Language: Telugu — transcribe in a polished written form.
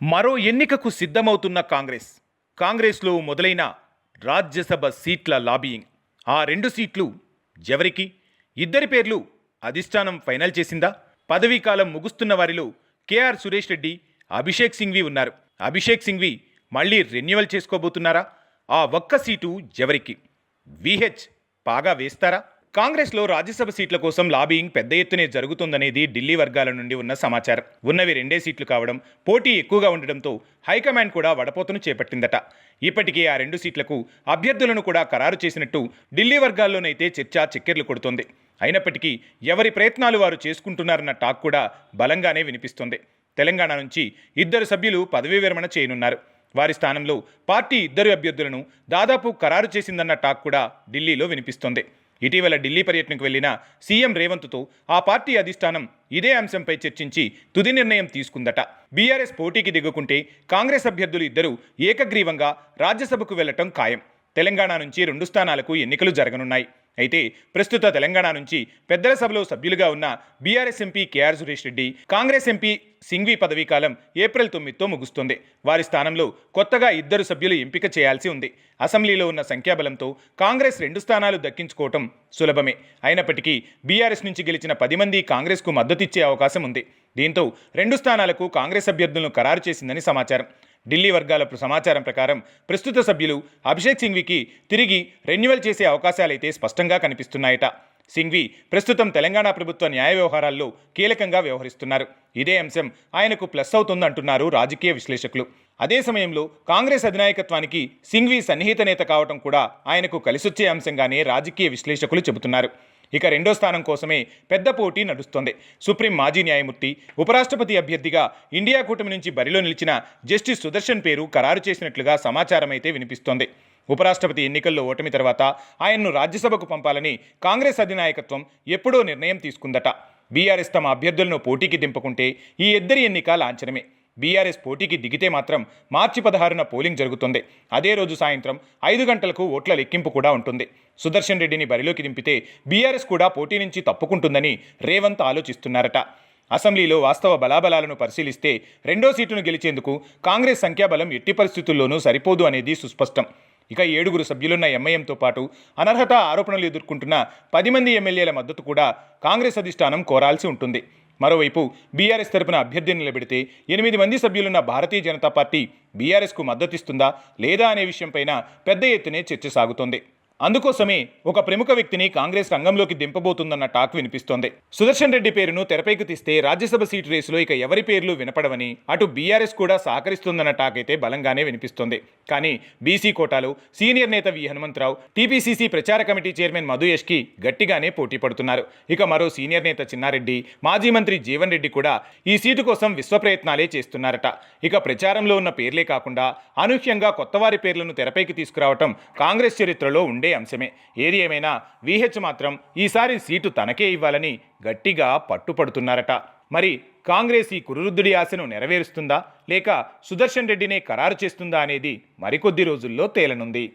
మరో ఎన్నికకు సిద్ధమవుతున్న కాంగ్రెస్లో మొదలైన రాజ్యసభ సీట్ల లాబియింగ్. ఆ 2 సీట్లు ఎవరికి? ఇద్దరి పేర్లు అధిష్టానం ఫైనల్ చేసిందా? పదవీకాలం ముగుస్తున్న వారిలో కేఆర్ సురేష్ రెడ్డి, అభిషేక్ సింఘ్వి ఉన్నారు. అభిషేక్ సింఘ్వి మళ్ళీ రెన్యువల్ చేసుకోబోతున్నారా? ఆ ఒక్క సీటు ఎవరికి? విహెచ్ పాగా వేస్తారా? కాంగ్రెస్లో రాజ్యసభ సీట్ల కోసం లాబియింగ్ పెద్ద ఎత్తునే జరుగుతుందనేది ఢిల్లీ వర్గాల నుండి ఉన్న సమాచారం. ఉన్నవి 2 సీట్లు కావడం, పోటీ ఎక్కువగా ఉండడంతో హైకమాండ్ కూడా వడపోతను చేపట్టిందట. ఇప్పటికే ఆ 2 సీట్లకు అభ్యర్థులను కూడా ఖరారు చేసినట్టు ఢిల్లీ వర్గాల్లోనైతే చర్చ చక్కెర్లు కొడుతోంది. అయినప్పటికీ ఎవరి ప్రయత్నాలు వారు చేసుకుంటున్నారన్న టాక్ కూడా బలంగానే వినిపిస్తోంది. తెలంగాణ నుంచి 2 సభ్యులు పదవీ విరమణ చేయనున్నారు. వారి స్థానంలో పార్టీ 2 అభ్యర్థులను దాదాపు ఖరారు చేసిందన్న టాక్ కూడా ఢిల్లీలో వినిపిస్తోంది. ఇటీవల ఢిల్లీ పర్యటనకు వెళ్లిన సీఎం రేవంత్తో ఆ పార్టీ అధిష్టానం ఇదే అంశంపై చర్చించి తుది నిర్ణయం తీసుకుందట. బీఆర్ఎస్ పోటీకి దిగుకుంటే కాంగ్రెస్ అభ్యర్థులు 2 ఏకగ్రీవంగా రాజ్యసభకు వెళ్లటం ఖాయం. తెలంగాణ నుంచి 2 స్థానాలకు ఎన్నికలు జరగనున్నాయి. అయితే ప్రస్తుత తెలంగాణ నుంచి పెద్దల సభలో సభ్యులుగా ఉన్న బీఆర్ఎస్ ఎంపీ కేఆర్ సురేష్ రెడ్డి, కాంగ్రెస్ ఎంపీ సింఘ్వి పదవీకాలం ఏప్రిల్ 9తో ముగుస్తుంది. వారి స్థానంలో కొత్తగా 2 సభ్యులు ఎంపిక చేయాల్సి ఉంది. అసెంబ్లీలో ఉన్న సంఖ్యాబలంతో కాంగ్రెస్ 2 స్థానాలు దక్కించుకోవటం సులభమే. అయినప్పటికీ బీఆర్ఎస్ నుంచి గెలిచిన 10 మంది కాంగ్రెస్కు మద్దతిచ్చే అవకాశం ఉంది. దీంతో 2 స్థానాలకు కాంగ్రెస్ అభ్యర్థులను ఖరారు చేసిందని సమాచారం. ఢిల్లీ వర్గాల సమాచారం ప్రకారం ప్రస్తుత సభ్యులు అభిషేక్ సింఘ్వికి తిరిగి రెన్యువల్ చేసే అవకాశాలైతే స్పష్టంగా కనిపిస్తున్నాయట. సింఘ్వి ప్రస్తుతం తెలంగాణ ప్రభుత్వ న్యాయ వ్యవహారాల్లో కీలకంగా వ్యవహరిస్తున్నారు. ఇదే అంశం ఆయనకు ప్లస్ అవుతుందంటున్నారు రాజకీయ విశ్లేషకులు. అదే సమయంలో కాంగ్రెస్ అధినాయకత్వానికి సింఘ్వి సన్నిహిత నేత కావటం కూడా ఆయనకు కలిసొచ్చే అంశంగానే రాజకీయ విశ్లేషకులు చెబుతున్నారు. ఇక 2వ స్థానం కోసమే పెద్ద పోటీ నడుస్తోంది. సుప్రీం మాజీ న్యాయమూర్తి, ఉపరాష్ట్రపతి అభ్యర్థిగా ఇండియా కూటమి నుంచి బరిలో నిలిచిన జస్టిస్ సుదర్శన్ పేరు ఖరారు చేసినట్లుగా సమాచారం అయితే వినిపిస్తోంది. ఉపరాష్ట్రపతి ఎన్నికల్లో ఓటమి తర్వాత ఆయన్ను రాజ్యసభకు పంపాలని కాంగ్రెస్ అధినాయకత్వం ఎప్పుడో నిర్ణయం తీసుకుందట. బీఆర్ఎస్ తమ అభ్యర్థులను పోటీకి దింపుకుంటే ఈ 2 ఎన్నిక లాంఛనమే. బీఆర్ఎస్ పోటీకి దిగితే మాత్రం మార్చి 16న పోలింగ్ జరుగుతుంది. అదే రోజు సాయంత్రం 5 గంటలకు ఓట్ల లెక్కింపు కూడా ఉంటుంది. సుదర్శన్ రెడ్డిని బరిలోకి దింపితే బీఆర్ఎస్ కూడా పోటీ నుంచి తప్పుకుంటుందని రేవంత్ ఆలోచిస్తున్నారట. అసెంబ్లీలో వాస్తవ బలాబలాలను పరిశీలిస్తే 2వ సీటును గెలిచేందుకు కాంగ్రెస్ సంఖ్యాబలం ఎట్టి పరిస్థితుల్లోనూ సరిపోదు అనేది సుస్పష్టం. ఇక 7 సభ్యులున్న ఎంఐఎంతో పాటు అనర్హత ఆరోపణలు ఎదుర్కొంటున్న 10 మంది ఎమ్మెల్యేల మద్దతు కూడా కాంగ్రెస్ అధిష్టానం కోరాల్సి ఉంటుంది. మరోవైపు బీఆర్ఎస్ తరపున అభ్యర్థిని నిలబెడితే 8 మంది సభ్యులున్న భారతీయ జనతా పార్టీ బీఆర్ఎస్కు మద్దతిస్తుందా లేదా అనే విషయంపైన పెద్ద ఎత్తునే చర్చ సాగుతోంది. అందుకోసమే ఒక ప్రముఖ వ్యక్తిని కాంగ్రెస్ రంగంలోకి దింపబోతుందన్న టాక్ వినిపిస్తోంది. సుదర్శన్ రెడ్డి పేరును తెరపైకి తీస్తే రాజ్యసభ సీటు రేసులో ఇక ఎవరి పేర్లు వినపడవని, అటు బీఆర్ఎస్ కూడా సహకరిస్తుందన్న టాక్ అయితే బలంగానే వినిపిస్తోంది. కానీ బీసీ కోటాలో సీనియర్ నేత వి హనుమంతరావు, టీపీసీసీ ప్రచార కమిటీ చైర్మన్ మధు యష్కి గట్టిగానే పోటీ పడుతున్నారు. ఇక మరో సీనియర్ నేత చిన్నారెడ్డి, మాజీ మంత్రి జీవన్ రెడ్డి కూడా ఈ సీటు కోసం విశ్వ ప్రయత్నాలే చేస్తున్నారట. ఇక ప్రచారంలో ఉన్న పేర్లే కాకుండా అనూహ్యంగా కొత్తవారి పేర్లను తెరపైకి తీసుకురావటం కాంగ్రెస్ చరిత్రలో ఉండే అంశమే. ఏది ఏమైనా విహెచ్ మాత్రం ఈసారి సీటు తనకే ఇవ్వాలని గట్టిగా పట్టుపడుతున్నారట. మరి కాంగ్రెస్ ఈ కురువృద్ధుడి ఆశను నెరవేరుస్తుందా లేక సుదర్శన్ రెడ్డినే ఖరారు చేస్తుందా అనేది మరికొద్ది రోజుల్లో తేలనుంది.